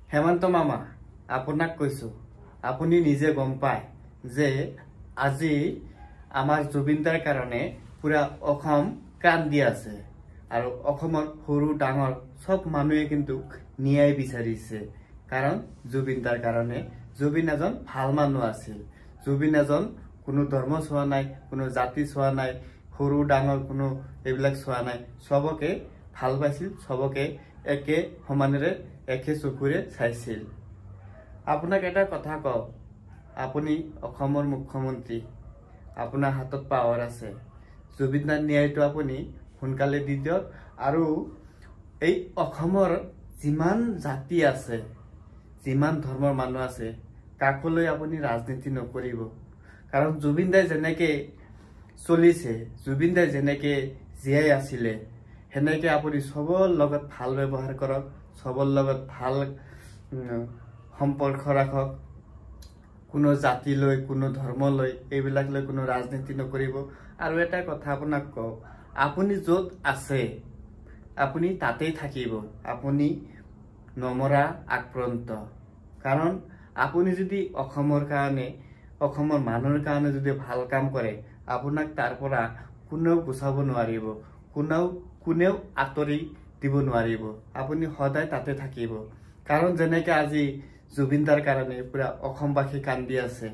হেমন্ত মামা আপোনাক কৈছো আপুনি নিজে গম পায় যে আজি আমাৰ জুবিনদাৰ কাৰণে পুৰা অসম কান্দি আছে আৰু অসমৰ সৰু ডাঙৰ সব মানুহে কিন্তু ন্যায় বিচাৰিছে কাৰণ জুবিনদাৰ কাৰণে জুবিন এজন ভাল মানুহ আছিল জুবিন এজন কোনো ধৰ্ম চোৱা নাই কোনো জাতি চোৱা নাই সৰু ডাঙৰ কোনো এইবিলাক চোৱা নাই সবকে ভাল পাইছিল সবকে একে সমানেৰে একে চকুৰে চাইছিল আপোনাক এটা কথা কও আপুনি অসমৰ মুখ্যমন্ত্ৰী আপোনাৰ হাতত পাৱাৰ আছে জুবিনদাৰ ন্যায়টো আপুনি সোনকালে দি দিয়ক আৰু এই অসমৰ যিমান জাতি আছে যিমান ধৰ্মৰ মানুহ আছে কাকলৈ আপুনি ৰাজনীতি নকৰিব কাৰণ জুবিনদাই যেনেকে চলিছে জুবিনদাই যেনেকে জীয়াই আছিলে হেনেকে আপুনি সবৰ লগত ভাল ব্যৱহাৰ কৰক সবৰ লগত ভাল সম্পৰ্ক ৰাখক কোনো জাতি লৈ কোনো ধৰ্ম লৈ এইবিলাক লৈ কোনো ৰাজনীতি নকৰিব আৰু এটা কথা আপোনাক কও আপুনি যত আছে আপুনি তাতেই থাকিব আপুনি নমৰা আক্ৰান্ত কাৰণ আপুনি যদি অসমৰ কাৰণে অসমৰ মানুহৰ কাৰণে যদি ভাল কাম কৰে আপোনাক তাৰ পৰা কোনেও গুছাব নোৱাৰিব কোনেও আতৰি দিব নোৱাৰিব আপুনি সদায় তাতে থাকিব কাৰণ যেনেকে আজি জুবিনদাৰ কাৰণে পুৰা অসমবাসী কান্দি আছে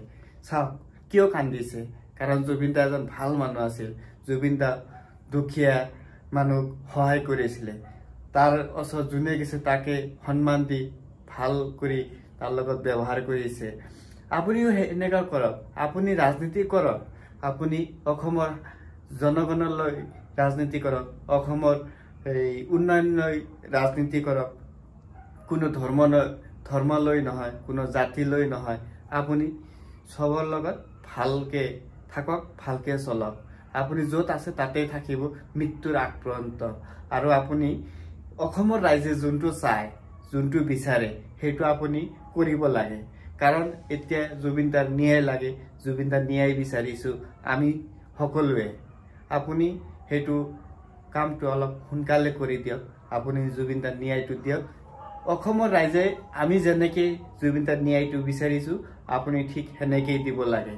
চাওক কিয় কান্দিছে কাৰণ জুবিনদা এজন ভাল মানুহ আছিল জুবিনদা দুখীয়া মানুহক সহায় কৰিছিল তাৰ ওচৰত যোনে গেছে তাকে সন্মান দি ভাল কৰি তাৰ লগত ব্যৱহাৰ কৰিছে আপুনিও এনেকা কৰক আপুনি ৰাজনীতি কৰক আপুনি অসমৰ জনগণলৈ ৰাজনীতি কৰক অসমৰ উন্নয়নলৈ ৰাজনীতি কৰক কোনো ধৰ্মলৈ নহয় কোনো জাতিলৈ নহয় আপুনি সবৰ লগত ভালকে থাকক ভালকে চলক আপুনি যত আছে তাতেই থাকিব মৃত্যুৰ আক্ৰান্ত আৰু আপুনি অসমৰ ৰাইজে যোনটো চায় যোনটো বিচাৰে সেইটো আপুনি কৰিব লাগে কাৰণ এতিয়া জুবিনদাৰ ন্যায় লাগে জুবিনদাৰ ন্যায় বিচাৰিছো আমি সকলোৱে আপুনি সেইটো কামটো অলপ সোনকালে কৰি দিয়ক আপুনি জুবিনদাৰ ন্যায়টো দিয়ক অসমৰ ৰাইজে আমি যেনেকে জুবিনদাৰ ন্যায়টো বিচাৰিছো আপুনি ঠিক হেনেকেই দিব লাগে